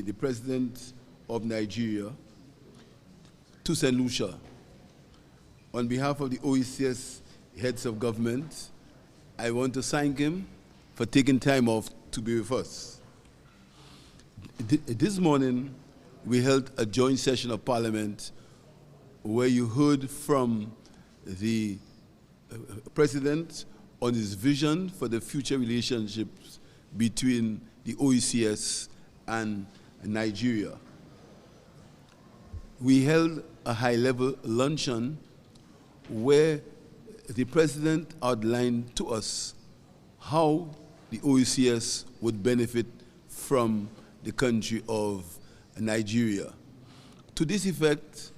the President of Nigeria to St. Lucia. On behalf of the OECS heads of government, I want to thank him for taking time off to be with us. This morning, we held a joint session of Parliament where you heard from the President on his vision for the future relationships between the OECS and Nigeria. We held a high-level luncheon where the President outlined to us how the OECS would benefit from the country of Nigeria. To this effect,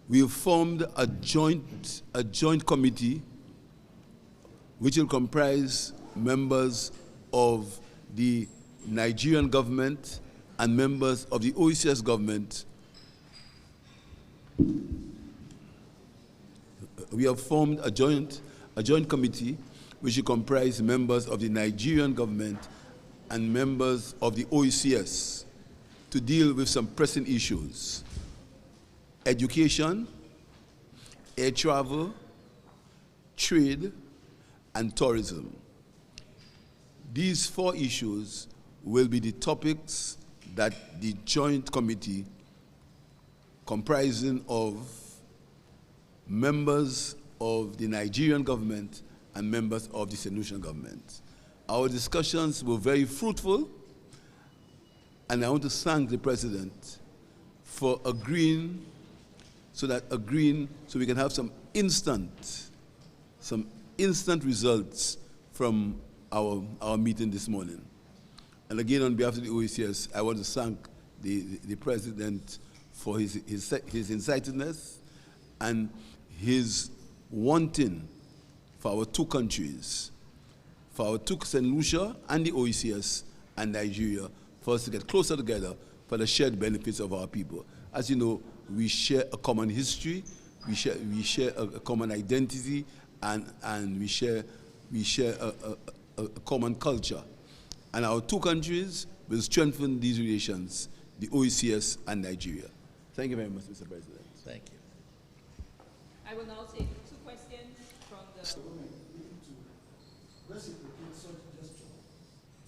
we have formed a joint committee which will comprise members of the Nigerian government and members of the OECS government. We have formed a joint committee which will comprise members of the Nigerian government and members of the OECS to deal with some pressing issues: education, air travel, trade, and tourism. These 4 issues will be the topics that the joint committee, comprising of members of the Nigerian government and members of the St. Lucian government. Our discussions were very fruitful, and I want to thank the President for agreeing so we can have some instant results from our meeting this morning. And again, on behalf of the OECS, I want to thank the President for his incisiveness and his wanting for our 2 countries, for our 2, St. Lucia and the OECS and Nigeria, for us to get closer together for the shared benefits of our people. As you know, we share a common history, we share a common identity, and we share a common culture. And our 2 countries will strengthen these relations, the OECS and Nigeria. Thank you very much, Mr. President. Thank you. I will now take 2 questions from the... to reciprocate such gesture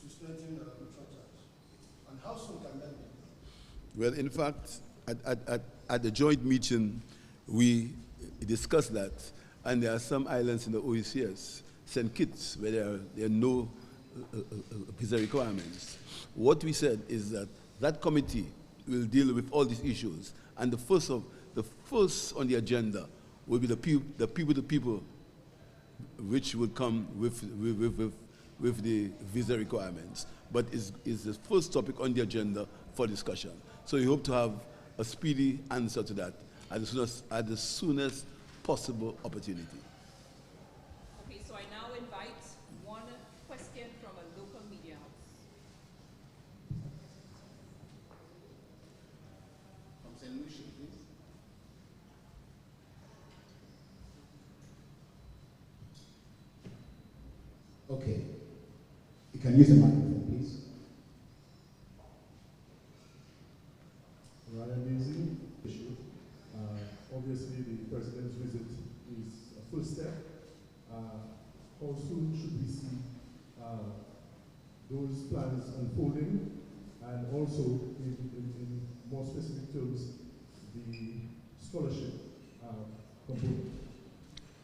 to strengthen mutual ties. And how soon can that be? Well, in fact, at the joint meeting, we discussed that, and there are some islands in the OECS, St. Kitts, where there are no visa requirements. What we said is that committee will deal with all these issues, and the first on the agenda will be the people, which will come with the visa requirements. But is the first topic on the agenda for discussion. So we hope to have a speedy answer to that at the soonest possible opportunity. Okay, so I now invite 1 question from a local media house. From St. Lucia, please. Okay. You can use the microphone, please. Obviously, the President's visit is a first step. How soon should we see those plans unfolding? And also, in more specific terms, the scholarship component?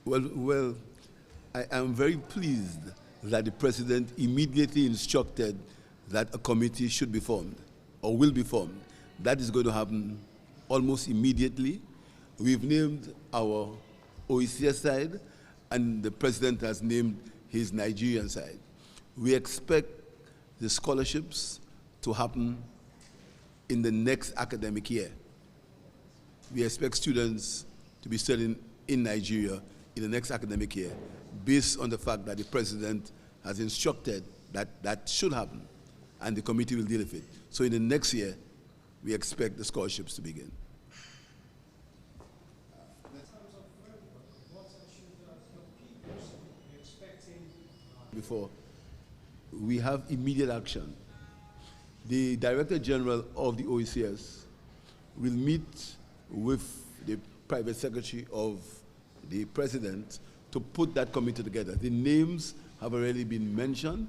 Well, I am very pleased that the President immediately instructed that a committee should be formed, or will be formed. That is going to happen almost immediately. We've named our OECS side, and the President has named his Nigerian side. We expect the scholarships to happen in the next academic year. We expect students to be studying in Nigeria in the next academic year, based on the fact that the President has instructed that should happen, and the committee will deal with it. So in the next year, we expect the scholarships to begin. Before, we have immediate action. the Director General of the OECS will meet with the Private Secretary of the President to put that committee together. The names have already been mentioned.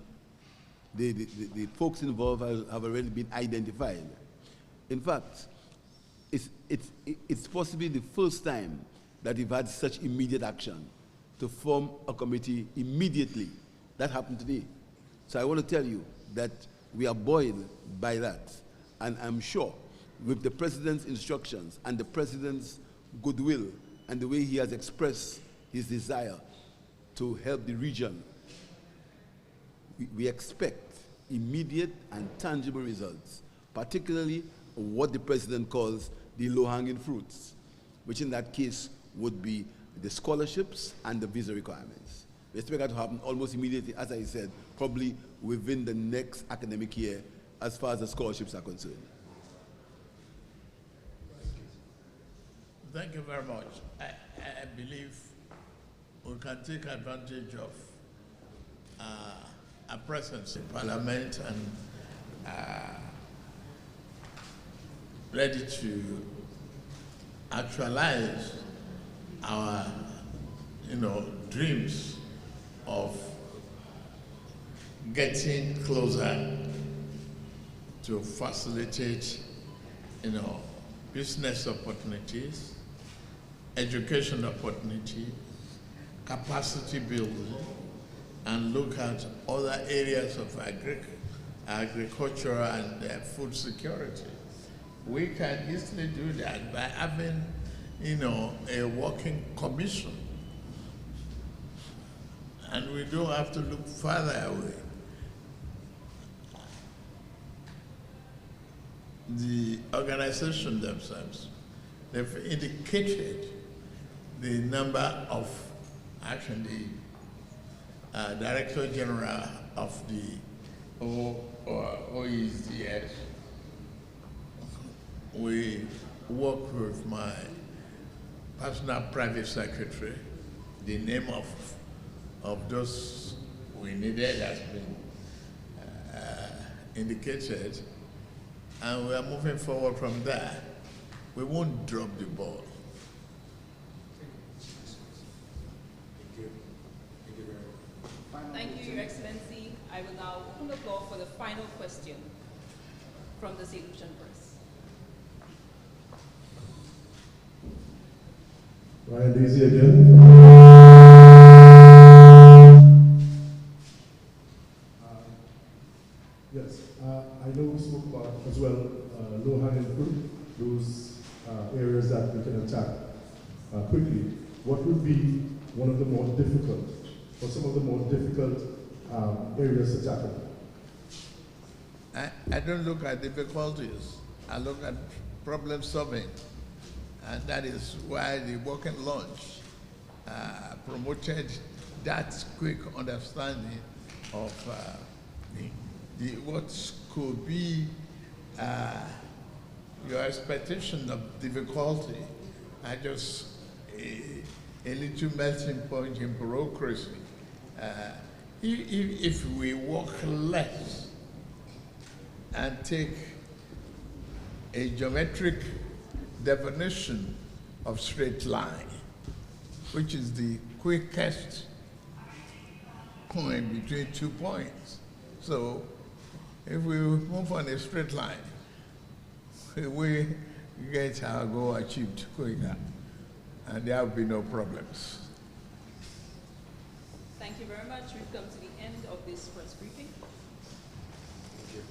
The folks involved have already been identified. In fact, it's possibly the first time that we've had such immediate action to form a committee immediately. That happened today. So I want to tell you that we are buoyed by that. And I'm sure with the President's instructions and the President's goodwill and the way he has expressed his desire to help the region, we expect immediate and tangible results, particularly what the President calls the low-hanging fruits, which in that case would be the scholarships and the visa requirements. We expect that to happen almost immediately, as I said, probably within the next academic year as far as the scholarships are concerned. Thank you very much. I believe we can take advantage of our presence in Parliament and ready to actualize our, dreams of getting closer to facilitate, business opportunities, education opportunities, capacity building, and look at other areas of agriculture and food security. We can easily do that by having, a working commission. And we don't have to look further away. The organization themselves, they've indicated the number of, actually, the Director General of the OECS. We work with my personal private secretary. The name of those we needed has been indicated, and we are moving forward from there. We won't drop the ball. Thank you, Your Excellency. I will now open the floor for the final question from the Solution Press. Ryan Daisy again. Yes, I know we spoke about as well low-hanging fruit, those areas that we can attack quickly. What would be one of the more difficult, or some of the more difficult areas to tackle? I don't look at difficulties. I look at problem solving. And that is why the working lunch promoted that quick understanding of what could be your expectation of difficulty. I just a little melting point in bureaucracy. If we work less and take a geometric definition of straight line, which is the quickest point between 2 points. So if we move on a straight line, we get our goal achieved quicker, and there will be no problems. Thank you very much. We've come to the end of this press briefing. Thank you.